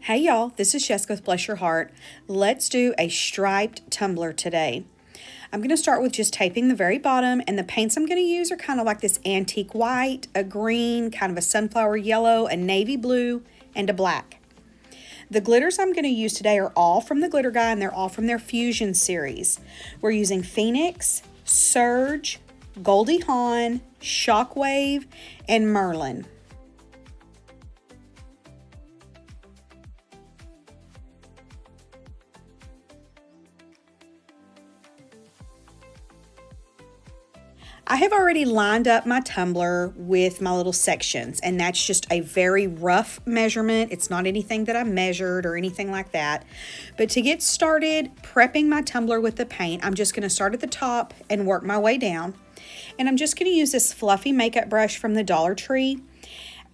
Hey y'all, this is Jessica with Bless Your Heart. Let's do a striped tumbler today. I'm going to start with just taping the very bottom, and the paints I'm going to use are kind of like this antique white, a green, kind of a sunflower yellow, a navy blue, and a black. The glitters I'm going to use today are all from the Glitter Guy, and they're all from their Fusion series. We're using Phoenix, Surge, Goldie Hawn, Shockwave, and Merlin. I have already lined up my tumbler with my little sections, and that's just a very rough measurement. It's not anything that I measured or anything like that. But to get started prepping my tumbler with the paint, I'm just going to start at the top and work my way down. And I'm just going to use this fluffy makeup brush from the Dollar Tree.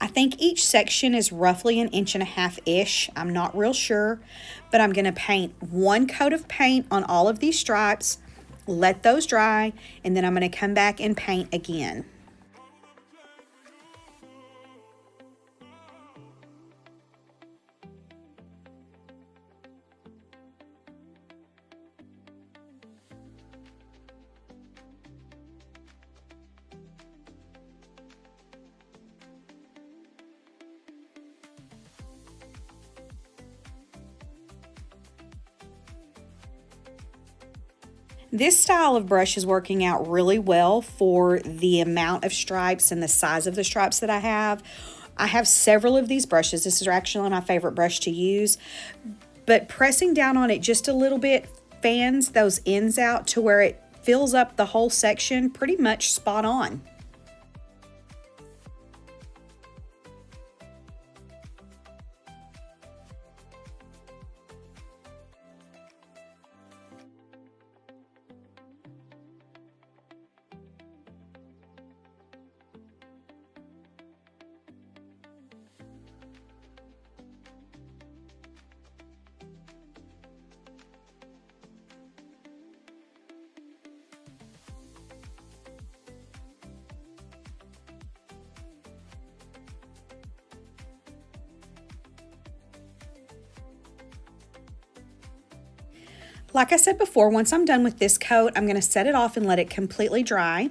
I think each section is roughly 1.5 inches-ish. I'm not real sure, but I'm going to paint one coat of paint on all of these stripes. Let those dry, and then I'm going to come back and paint again. This style of brush is working out really well for the amount of stripes and the size of the stripes that I have. I have several of these brushes. This is actually my favorite brush to use, but pressing down on it just a little bit fans those ends out to where it fills up the whole section pretty much spot on. Like I said before, once I'm done with this coat, I'm going to set it off and let it completely dry.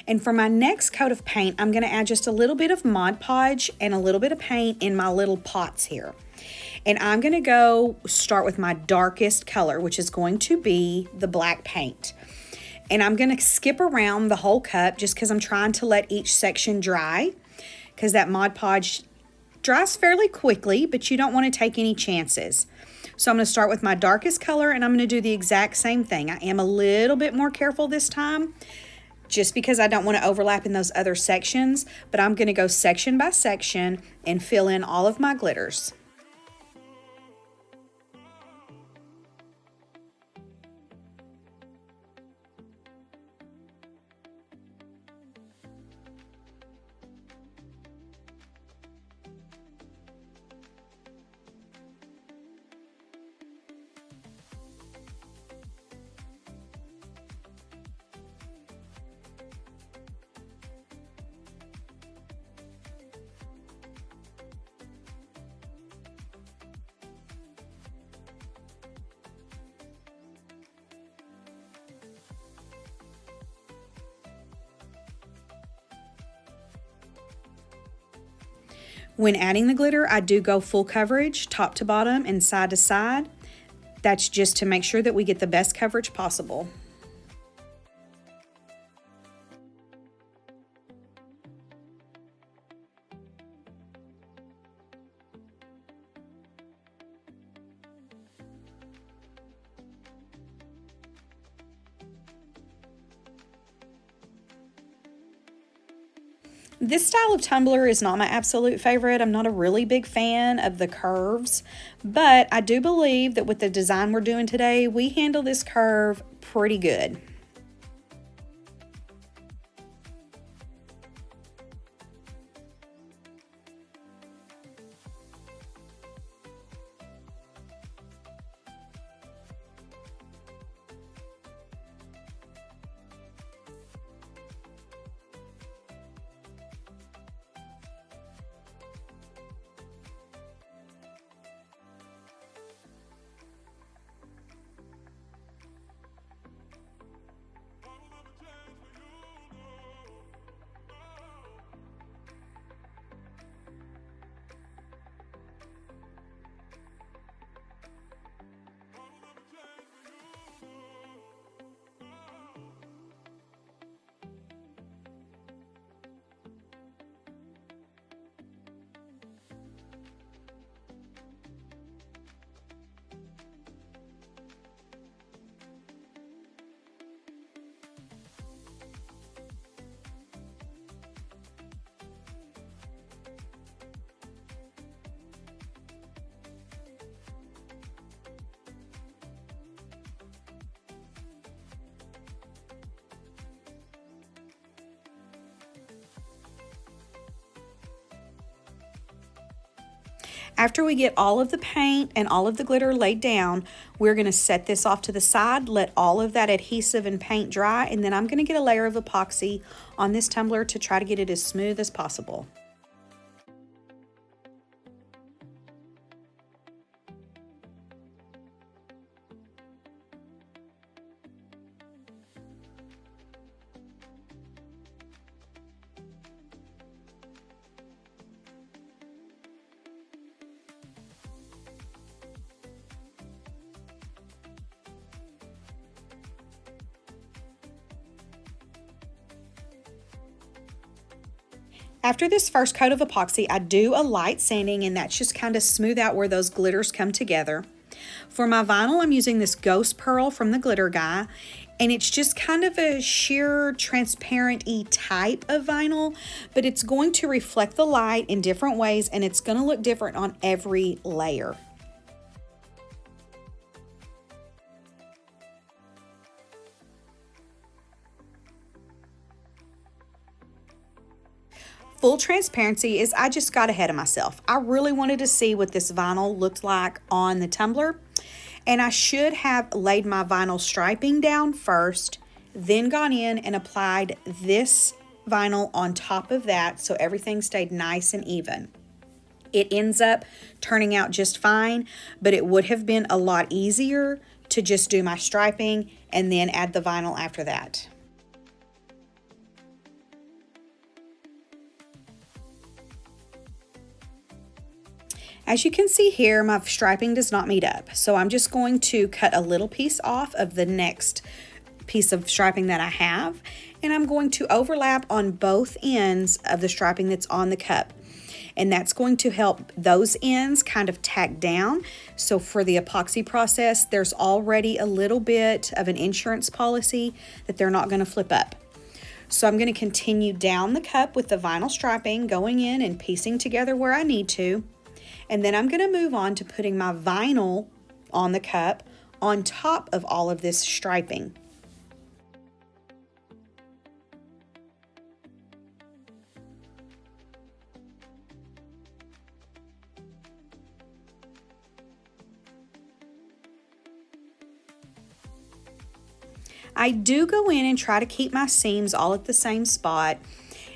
And for my next coat of paint, I'm going to add just a little bit of Mod Podge and a little bit of paint in my little pots here. And I'm going to go start with my darkest color, which is going to be the black paint. And I'm going to skip around the whole cup just because I'm trying to let each section dry, because that Mod Podge dries fairly quickly, but you don't want to take any chances. So I'm going to start with my darkest color, and I'm going to do the exact same thing. I am a little bit more careful this time just because I don't want to overlap in those other sections, but I'm going to go section by section and fill in all of my glitters. When adding the glitter, I do go full coverage, top to bottom and side to side. That's just to make sure that we get the best coverage possible. This style of tumbler is not my absolute favorite. I'm not a really big fan of the curves, but I do believe that with the design we're doing today, we handle this curve pretty good. After we get all of the paint and all of the glitter laid down, we're going to set this off to the side, let all of that adhesive and paint dry, and then I'm going to get a layer of epoxy on this tumbler to try to get it as smooth as possible. After this first coat of epoxy, I do a light sanding, and that's just kind of smooth out where those glitters come together. For my vinyl, I'm using this Ghost Pearl from the Glitter Guy, and it's just kind of a sheer transparent-y type of vinyl, but it's going to reflect the light in different ways, and it's going to look different on every layer. Full transparency is I just got ahead of myself. I really wanted to see what this vinyl looked like on the tumbler, and I should have laid my vinyl striping down first, then gone in and applied this vinyl on top of that so everything stayed nice and even. It ends up turning out just fine, but it would have been a lot easier to just do my striping and then add the vinyl after that. As you can see here, my striping does not meet up, so I'm just going to cut a little piece off of the next piece of striping that I have, and I'm going to overlap on both ends of the striping that's on the cup. And that's going to help those ends kind of tack down. So for the epoxy process, there's already a little bit of an insurance policy that they're not going to flip up. So I'm going to continue down the cup with the vinyl striping, going in and piecing together where I need to. And then I'm going to move on to putting my vinyl on the cup on top of all of this striping. I do go in and try to keep my seams all at the same spot.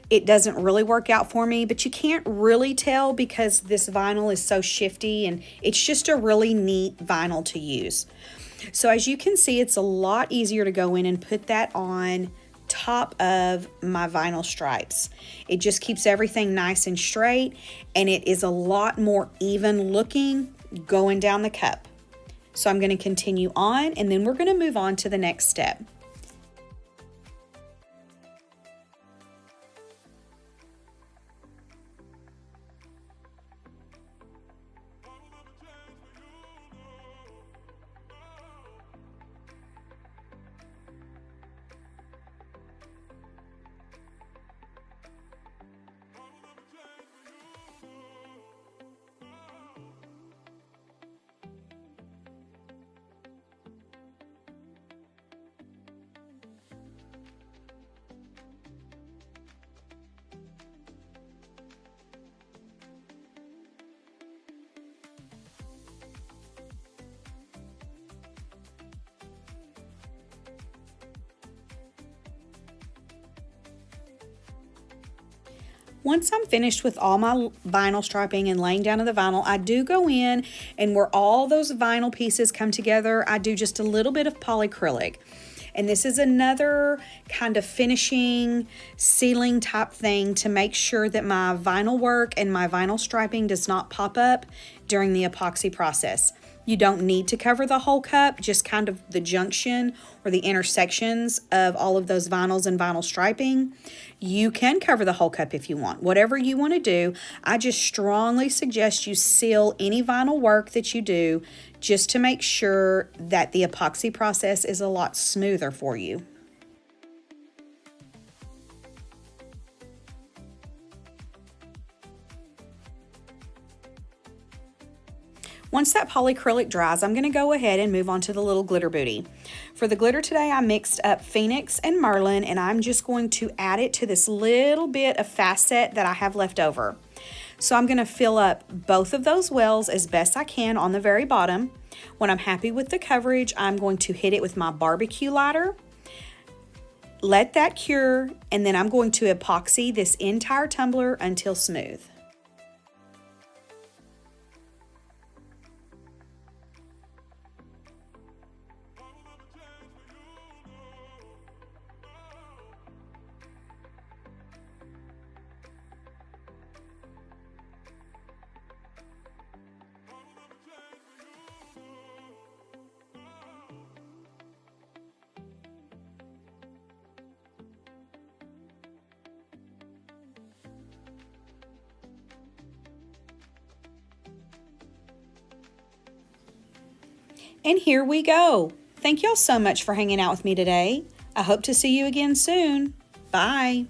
It doesn't really work out for me, but you can't really tell because this vinyl is so shifty, and it's just a really neat vinyl to use. So as you can see, it's a lot easier to go in and put that on top of my vinyl stripes. It just keeps everything nice and straight, and it is a lot more even looking going down the cup. So I'm going to continue on, and then we're going to move on to the next step. Once I'm finished with all my vinyl striping and laying down of the vinyl, I do go in, and where all those vinyl pieces come together, I do just a little bit of polycrylic. And this is another kind of finishing, sealing type thing to make sure that my vinyl work and my vinyl striping does not pop up during the epoxy process. You don't need to cover the whole cup, just kind of the junction or the intersections of all of those vinyls and vinyl striping. You can cover the whole cup if you want. Whatever you want to do, I just strongly suggest you seal any vinyl work that you do just to make sure that the epoxy process is a lot smoother for you. Once that polycrylic dries, I'm going to go ahead and move on to the little glitter booty. For the glitter today, I mixed up Phoenix and Merlin, and I'm just going to add it to this little bit of facet that I have left over. So I'm going to fill up both of those wells as best I can on the very bottom. When I'm happy with the coverage, I'm going to hit it with my barbecue lighter, let that cure, and then I'm going to epoxy this entire tumbler until smooth. And here we go. Thank y'all so much for hanging out with me today. I hope to see you again soon. Bye.